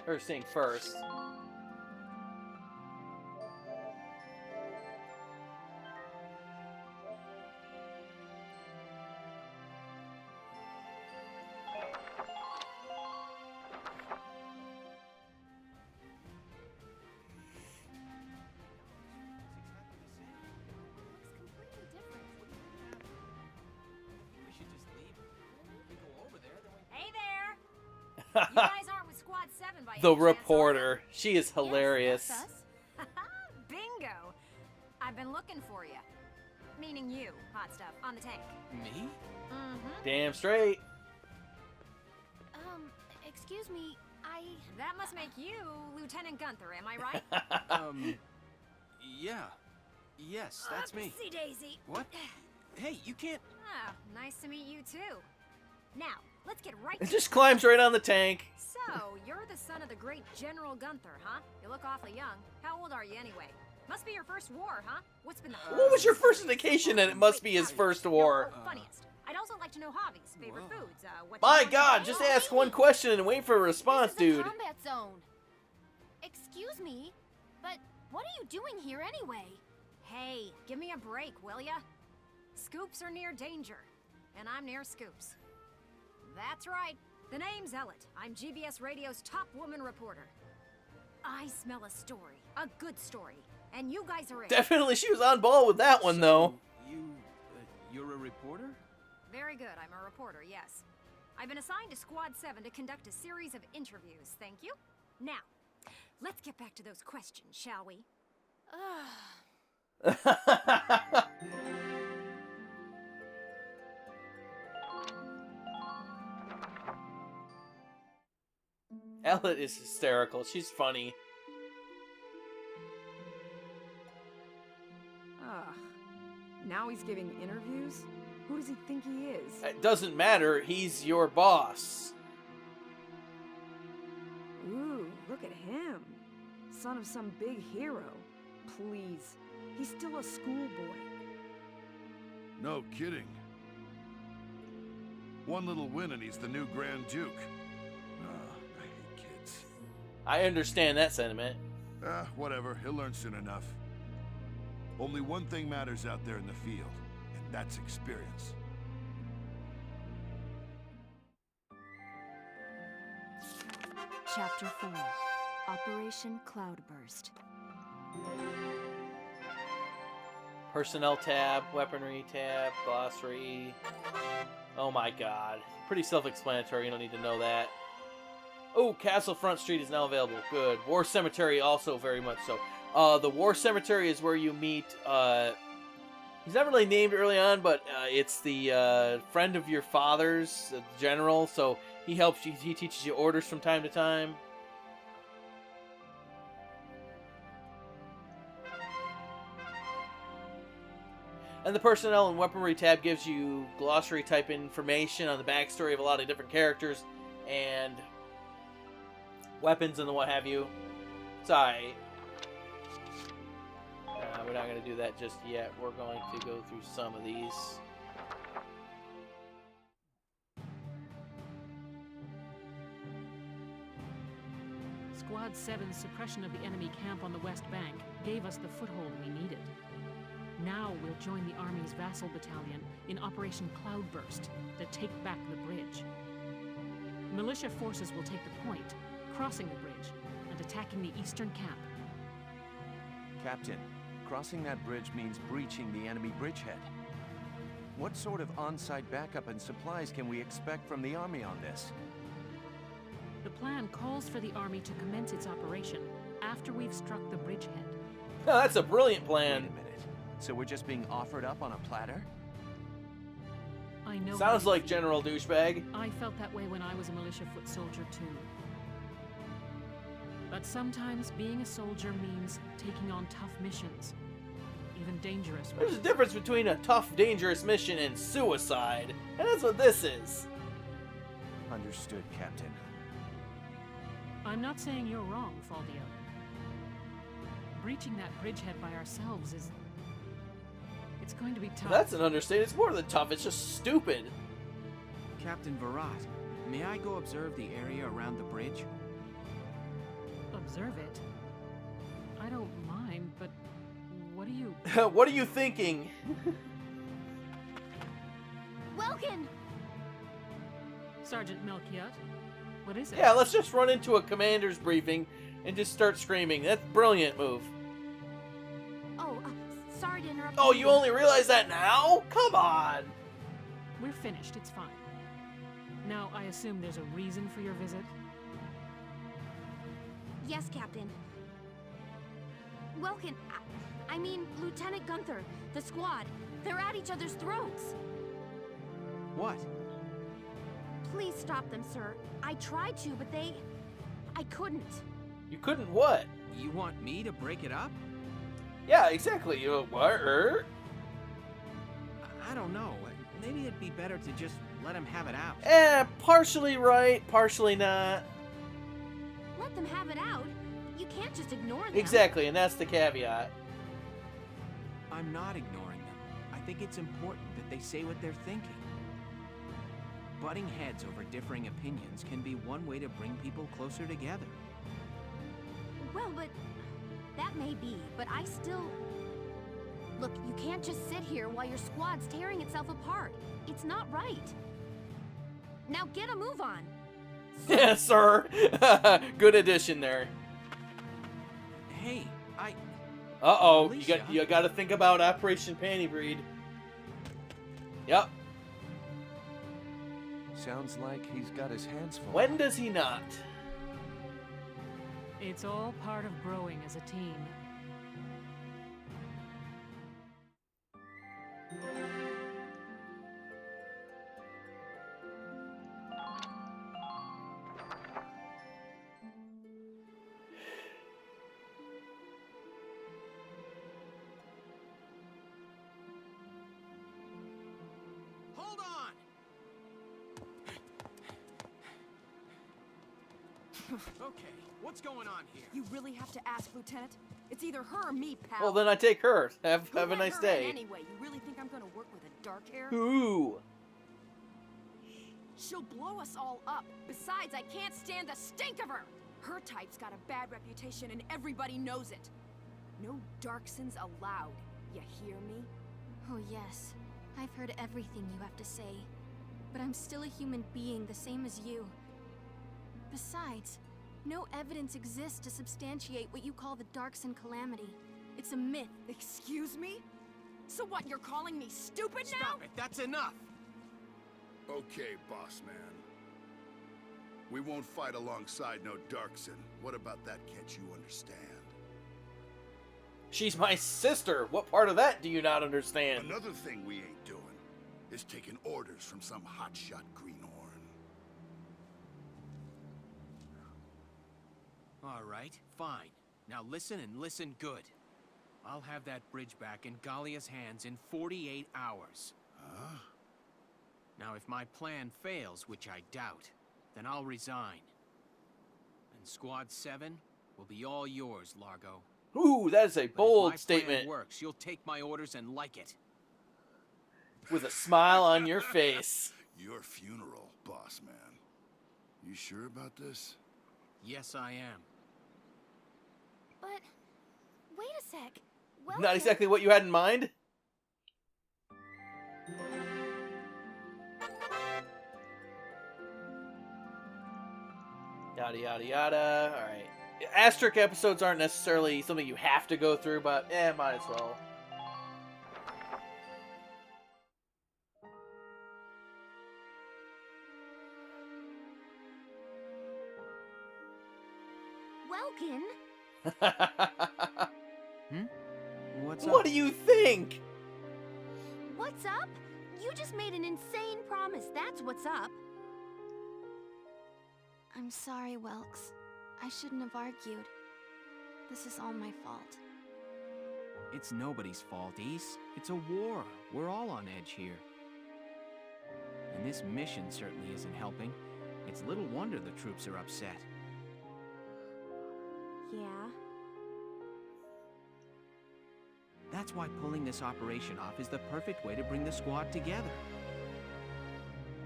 Or seeing first. You guys aren't with Squad 7 by The any chance, reporter. She is hilarious. Yes, that's us. Bingo. I've been looking for you. Meaning you, hot stuff, on the tank. Me? Mm-hmm. Damn straight. Excuse me, That must make you Lieutenant Gunther, am I right? Yeah. Yes, that's me. Oopsie daisy. What? Hey, you can't... Oh, nice to meet you too. Now, let's get right It to just climbs right on the tank. So, you're the son of the great General Gunther, huh? You look awfully young. How old are you anyway? Must be your first war, huh? What's been the What was your first indication that it must be his first war? Funniest. I'd also like to know hobbies, favorite foods, what My God, just ask one question and wait for a response, this is a dude. combat zone. Excuse me, but what are you doing here anyway? Hey, give me a break, will ya? Scoops are near danger, and I'm near Scoops. That's right. The name's Elliot. I'm GBS Radio's top woman reporter. I smell a story, a good story, and you guys are it. Definitely she was on ball with that one, though. You're a reporter? Very good, I'm a reporter, yes. I've been assigned to Squad 7 to conduct a series of interviews, thank you. Now, let's get back to those questions, shall we? Elliot is hysterical. She's funny. Now he's giving interviews? Who does he think he is? It doesn't matter. He's your boss. Ooh, look at him. Son of some big hero. Please. He's still a schoolboy. No kidding. One little win and he's the new Grand Duke. I hate kids. I understand that sentiment. Whatever. He'll learn soon enough. Only one thing matters out there in the field, and that's experience. Chapter 4. Operation Cloudburst. Personnel tab, weaponry tab, glossary. Oh my God. Pretty self-explanatory, you don't need to know that. Oh, Castle Front Street is now available. Good. War Cemetery also very much so. The War Cemetery is where you meet, he's not really named early on, but it's the friend of your father's, general, so he helps you, he teaches you orders from time to time. And the Personnel and Weaponry tab gives you glossary type information on the backstory of a lot of different characters and weapons and what have you. It's alright. We're not going to do that just yet. We're going to go through some of these. Squad 7's suppression of the enemy camp on the West Bank gave us the foothold we needed. Now we'll join the Army's vassal battalion in Operation Cloudburst to take back the bridge. Militia forces will take the point, crossing the bridge, and attacking the eastern camp. Captain, crossing that bridge means breaching the enemy bridgehead. What sort of on-site backup and supplies can we expect from the Army on this? The plan calls for the Army to commence its operation after we've struck the bridgehead. Oh, that's a brilliant plan. Wait a minute. So we're just being offered up on a platter? I know. Sounds like General Douchebag. I felt that way when I was a militia foot soldier too. But sometimes being a soldier means taking on tough missions, even dangerous ones. There's a difference between a tough, dangerous mission and suicide, and that's what this is. Understood, Captain. I'm not saying you're wrong, Faldio. Breaching that bridgehead by ourselves is... it's going to be tough. That's an understatement. It's more than tough, it's just stupid. Captain Virat, may I go observe the area around the bridge? observe it. I don't mind, but what do you... What are you thinking? Welkin! Sergeant Melchiot, what is it? Yeah, let's just run into a commander's briefing and just start screaming. That's a brilliant move. Oh, sorry to interrupt. Oh, you only realize that now? Come on! We're finished, it's fine. Now, I assume there's a reason for your visit? Yes, Captain. Welkin, I mean, Lieutenant Gunther, the squad, they're at each other's throats. What? Please stop them, sir. I tried to, but I couldn't. You couldn't what? You want me to break it up? Yeah, exactly. You what? I don't know. Maybe it'd be better to just let him have it out. Partially right, partially not. Let them have it out. You can't just ignore them. Exactly, and that's the caveat. I'm not ignoring them. I think it's important that they say what they're thinking. Butting heads over differing opinions can be one way to bring people closer together. Well, but that may be, but I still... Look, you can't just sit here while your squad's tearing itself apart. It's not right. Now get a move on. Yes, sir. Good addition there. Hey, Uh-oh, Alicia? you got to think about Operation Panty Breed. Yep. Sounds like he's got his hands full. When does he not? It's all part of growing as a team. hold on! Okay, what's going on here? You really have to ask, Lieutenant? It's either her or me, pal. Well, then I take her. Have Who a let nice her day. in anyway, you really think I'm gonna work with a dark hair? Ooh. She'll blow us all up. Besides, I can't stand the stink of her. Her type's got a bad reputation and everybody knows it. No Darksons allowed. You hear me? Oh yes, I've heard everything you have to say. But I'm still a human being the same as you. Besides, no evidence exists to substantiate what you call the Darkson calamity. It's a myth. Excuse me? So what, you're calling me stupid now? Stop it, that's enough! Okay, boss man. We won't fight alongside no Darkson. What about that can't you understand? She's my sister. What part of that do you not understand? Another thing we ain't doing is taking orders from some hotshot greenhorn. All right, fine. Now listen and listen good. I'll have that bridge back in Gallia's hands in 48 hours. Huh? Now, if my plan fails, which I doubt, then I'll resign. And Squad 7 will be all yours, Largo. Ooh, that is a But bold if my plan statement. works, you'll take my orders and like it. With a smile on your face. Your funeral, boss man. You sure about this? Yes, I am. But wait a sec. Well, Not exactly what you had in mind? Yada yada yada. Alright. Asterisk episodes aren't necessarily something you have to go through, but might as well. Welkin, What's up? What do you think? what's up? You just made an insane promise. That's what's up. I'm sorry, Welks. I shouldn't have argued. This is all my fault. It's nobody's fault, Ace. It's a war. We're all on edge here. And this mission certainly isn't helping. It's little wonder the troops are upset. Yeah? That's why pulling this operation off is the perfect way to bring the squad together.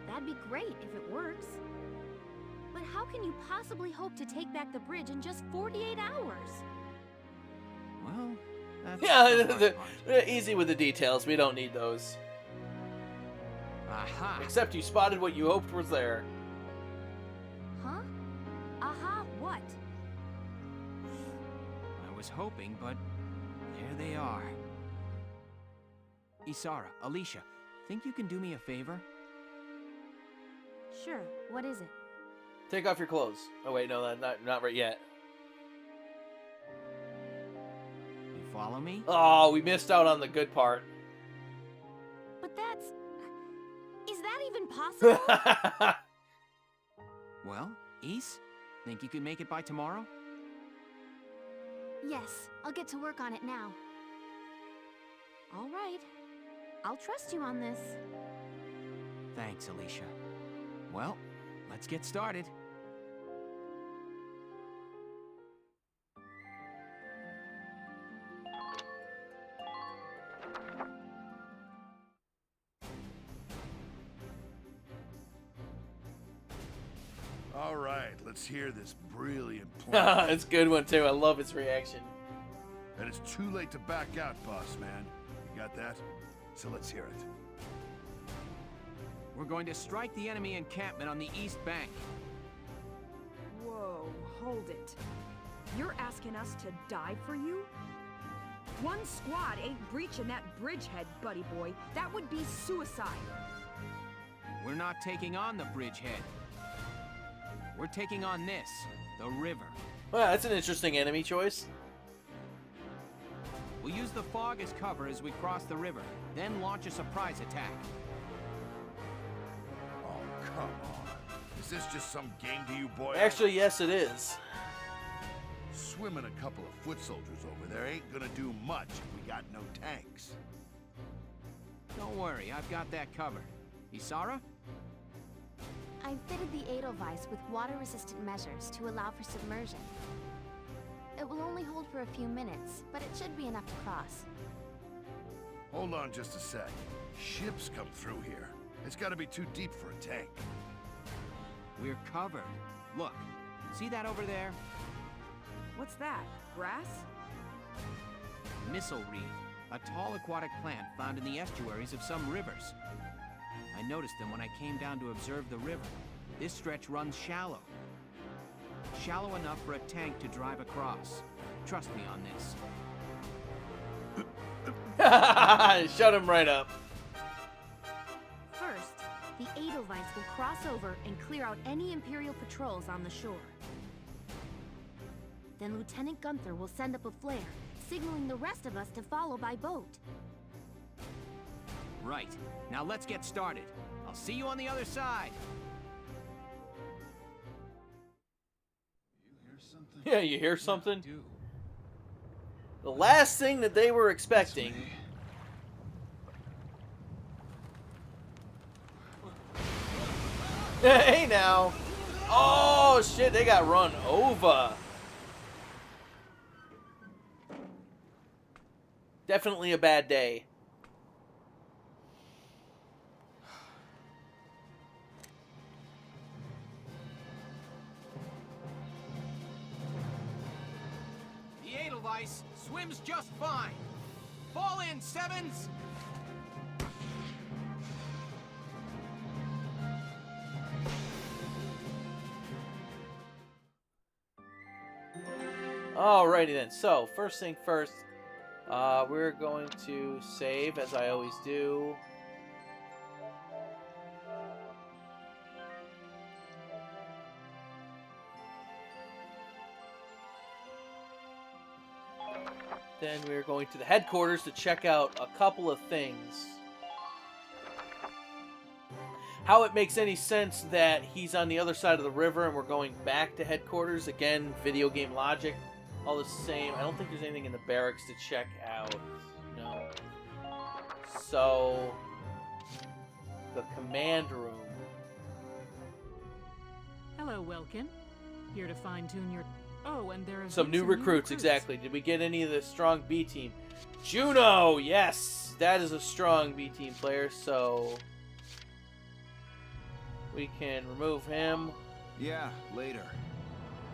That'd be great if it works. But how can you possibly hope to take back the bridge in just 48 hours? Well, that's Yeah, the hard part. easy with the details. We don't need those. Aha! Except you spotted what you hoped was there. Huh? Aha, what? I was hoping, but there they are. Isara, Alicia, think you can do me a favor? Sure, what is it? Take off your clothes. Oh wait, no, not right yet. You follow me? Oh, we missed out on the good part. But that's... Is that even possible? Well, Is, think you could make it by tomorrow? Yes, I'll get to work on it now. All right. I'll trust you on this. Thanks, Alicia. Well, let's get started. All right, let's hear this brilliant plan. It's a good one too. I love his reaction. And it's too late to back out, boss man. You got that? So let's hear it. We're going to strike the enemy encampment on the east bank. Whoa, hold it. You're asking us to die for you? One squad ain't breaching that bridgehead, buddy boy. That would be suicide. We're not taking on the bridgehead. We're taking on this, the river. Well, that's an interesting enemy choice. We'll use the fog as cover as we cross the river, then launch a surprise attack. Oh, come on. Is this just some game to you, boy? Actually, yes, it is. Swimming a couple of foot soldiers over there ain't gonna do much if we got no tanks. Don't worry, I've got that covered. Isara? I've fitted the Edelweiss with water-resistant measures to allow for submersion. It will only hold for a few minutes, but it should be enough to cross. Hold on just a sec. Ships come through here. It's gotta be too deep for a tank. We're covered. Look, see that over there? What's that? Grass? Missile reed, a tall aquatic plant found in the estuaries of some rivers. I noticed them when I came down to observe the river. This stretch runs shallow. Shallow enough for a tank to drive across. Trust me on this. Shut him right up. First, the Edelweiss will cross over and clear out any Imperial patrols on the shore. Then Lieutenant Gunther will send up a flare, signaling the rest of us to follow by boat. Right. Now let's get started. I'll see you on the other side. You hear something? Yeah, you hear something? Do. The last thing that they were expecting. Hey now. Oh shit, they got run over. Definitely a bad day. The Edelweiss swims just fine. Fall in, Sevens! Alrighty then, so first thing first, we're going to save as I always do. Then we're going to the headquarters to check out a couple of things. How it makes any sense that he's on the other side of the river and we're going back to headquarters. Again, video game logic. All the same. I don't think there's anything in the barracks to check out. No. So, the command room. Hello, Welkin. Here to fine-tune your... Oh, and there are Some new recruits, exactly. Did we get any of the strong B team? Juno! Yes! That is a strong B team player, so... we can remove him. Yeah, later.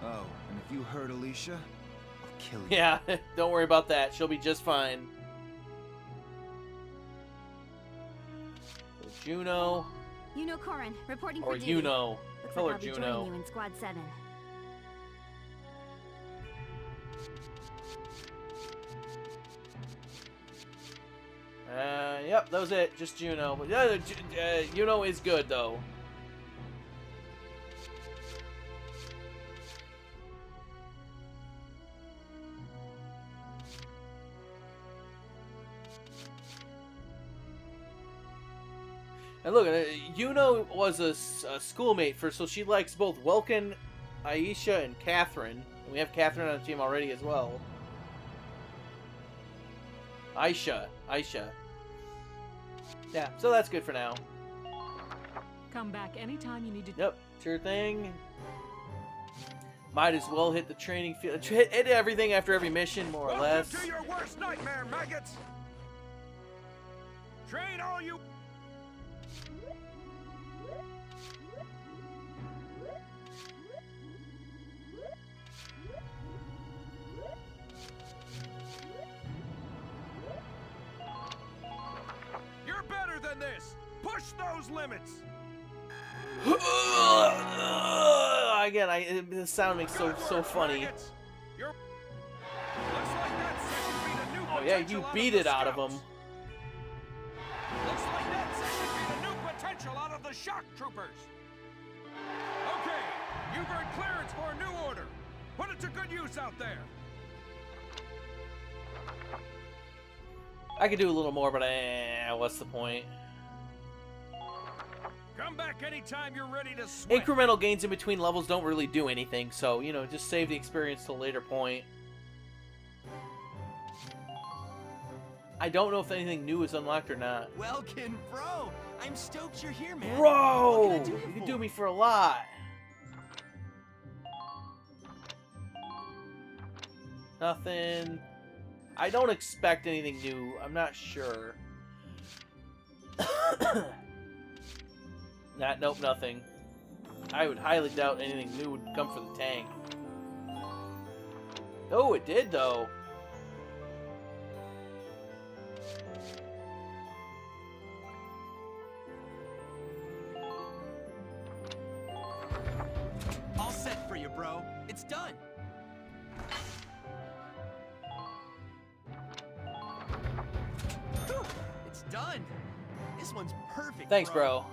Oh, and if you hurt Alicia, I'll kill you. Yeah, don't worry about that. She'll be just fine. So Juno, Corin, reporting or for duty. Yuno. Looks Call like her I'll be Juno. joining you in Squad 7. Yep, that was it. Just Juno. But Yuno is good, though. And look, Yuno was a schoolmate so she likes both Welkin, Aisha, and Catherine. And we have Catherine on the team already as well. Aisha. Yeah, so that's good for now. Come back anytime you need to. Yep, sure thing. Might as well hit the training field. Hit everything after every mission, more or less. Welcome to your worst nightmare, maggots! Train all you... You're better than this! Push those limits! Again, the sound makes so funny. Maggots! Looks like that session beat a new Oh yeah, you potential beat out of it the out of scouts. him. Looks like that session beat a new potential out of the shock troopers. Okay, you've earned clearance for a new order. Put it to good use out there. I could do a little more, but what's the point? Come back anytime you're ready to sweat. Incremental gains in between levels don't really do anything, so, just save the experience till a later point. I don't know if anything new is unlocked or not. Welkin, bro! I'm stoked you're here, man. Bro! What can I do You you can for? do me for a lot. Nothing. I don't expect anything new. I'm not sure. Nope, nothing. I would highly doubt anything new would come for the tank. Oh, it did, though. All set for you, bro. It's done. Whew, it's done. This one's perfect. Thanks, bro.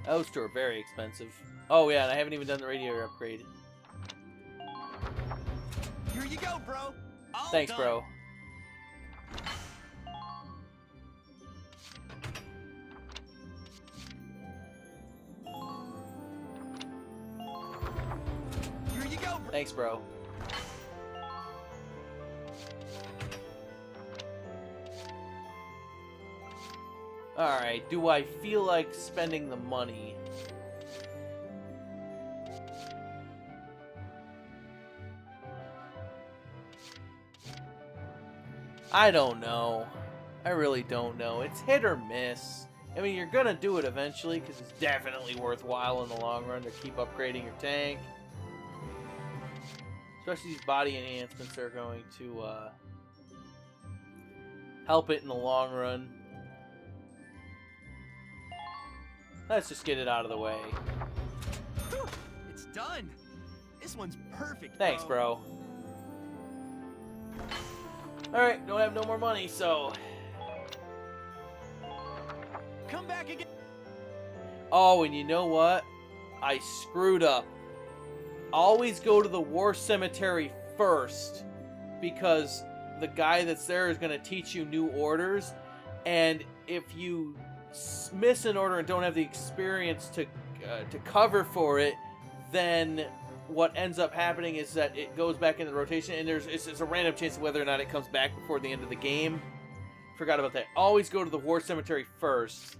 Those two are very expensive. Oh, yeah, and I haven't even done the radiator upgrade. Here you go, bro. All Thanks, done. bro. Here you go, bro. Thanks, bro. Alright, do I feel like spending the money? I don't know. I really don't know. It's hit or miss. I mean, you're gonna do it eventually, because it's definitely worthwhile in the long run to keep upgrading your tank. Especially these body enhancements are going to help it in the long run. Let's just get it out of the way. Whew, it's done. This one's perfect. Thanks, bro. Alright, don't have no more money, so... Come back again. Oh, and you know what? I screwed up. Always go to the war cemetery first, because the guy that's there is going to teach you new orders, and if you miss an order and don't have the experience to cover for it, then what ends up happening is that it goes back into rotation, and it's a random chance of whether or not it comes back before the end of the game. Forgot about that. Always go to the war cemetery first.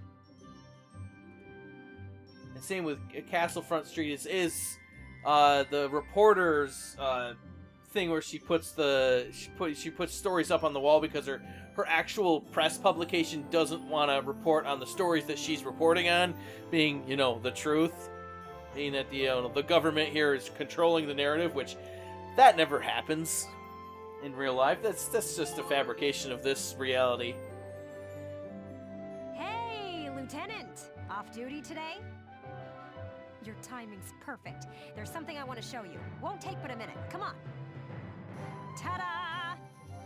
And same with Castle Front Street. Is the reporter's thing where she puts stories up on the wall because her actual press publication doesn't want to report on the stories that she's reporting on being, the truth. Being that the government here is controlling the narrative, which that never happens in real life. That's just a fabrication of this reality. Hey, Lieutenant! Off duty today? Your timing's perfect. There's something I want to show you. Won't take but a minute. Come on. Ta-da!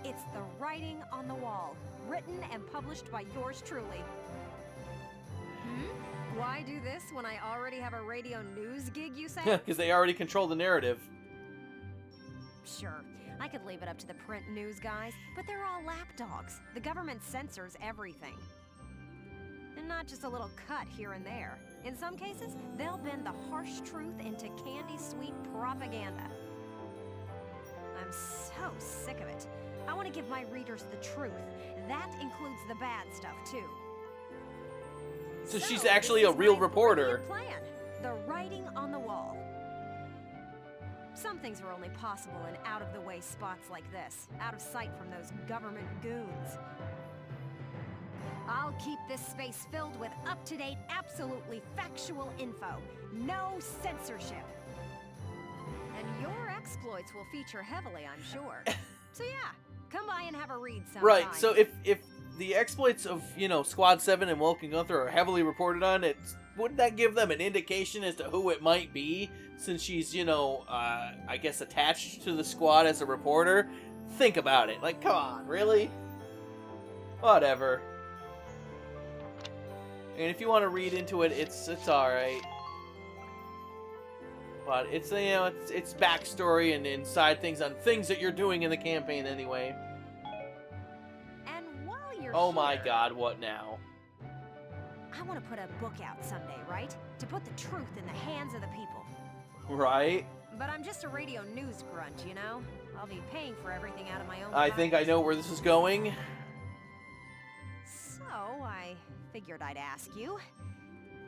It's the writing on the wall, written and published by yours truly. Why do this when I already have a radio news gig, you say? Because they already control the narrative. Sure, I could leave it up to the print news guys, but they're all lapdogs. The government censors everything. And not just a little cut here and there. In some cases, they'll bend the harsh truth into candy-sweet propaganda. I'm so sick of it. I want to give my readers the truth. That includes the bad stuff, too. So she's actually a real reporter. Plan. The writing on the wall. Some things are only possible in out-of-the-way spots like this, out of sight from those government goons. I'll keep this space filled with up-to-date, absolutely factual info. No censorship. And your exploits will feature heavily, I'm sure. So yeah, come by and have a read sometime. Right, so if the exploits of, Squad 7 and Welkin Gunther are heavily reported on, wouldn't that give them an indication as to who it might be, since she's, I guess attached to the squad as a reporter? Think about it. Like, come on, really? Whatever. And if you want to read into it, it's alright. But it's, it's backstory and inside things on things that you're doing in the campaign anyway. Oh my god, what now? I want to put a book out someday, right? To put the truth in the hands of the people. Right? But I'm just a radio news grunt, I'll be paying for everything out of my own I think I know where this is going. So, I figured I'd ask you.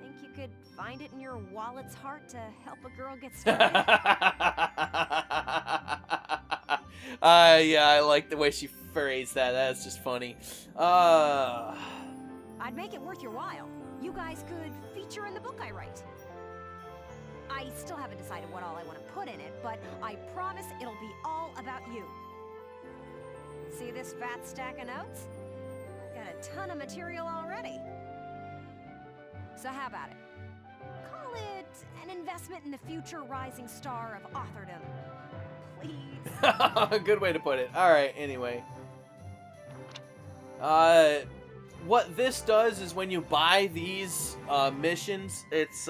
Think you could find it in your wallet's heart to help a girl get started? Yeah, I like the way she phrased that. That's just funny. I'd make it worth your while. You guys could feature in the book I write. I still haven't decided what all I want to put in it, but I promise it'll be all about you. See this fat stack of notes? Got a ton of material already. So how about it? Call it an investment in the future rising star of authordom. Please. Good way to put it. Alright, anyway. What this does is when you buy these missions, it's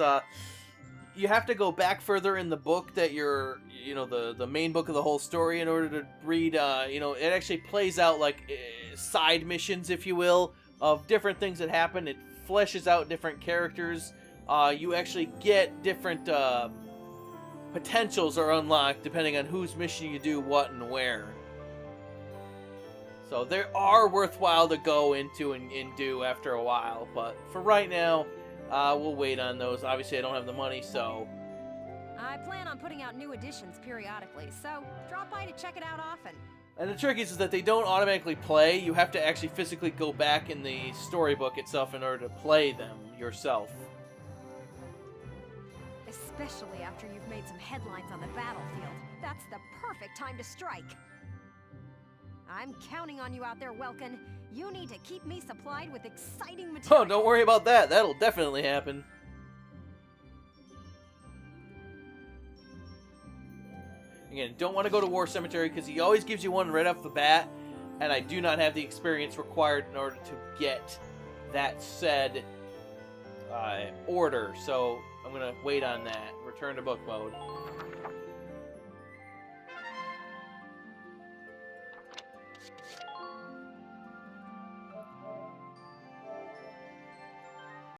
you have to go back further in the book that you're, the main book of the whole story in order to read, it actually plays out like side missions, if you will, of different things that happen. It fleshes out different characters. You actually get different potentials are unlocked depending on whose mission you do, what, and where. So they are worthwhile to go into and do after a while. But for right now, we'll wait on those. Obviously, I don't have the money, so... I plan on putting out new editions periodically, so drop by to check it out often. And the trick is that they don't automatically play. You have to actually physically go back in the storybook itself in order to play them yourself. Especially after you've made some headlines on the battlefield. That's the perfect time to strike. I'm counting on you out there, Welkin. You need to keep me supplied with exciting material. Oh, don't worry about that. That'll definitely happen. Again, don't want to go to War Cemetery because he always gives you one right off the bat, and I do not have the experience required in order to get that said order, so I'm going to wait on that. Return to book mode.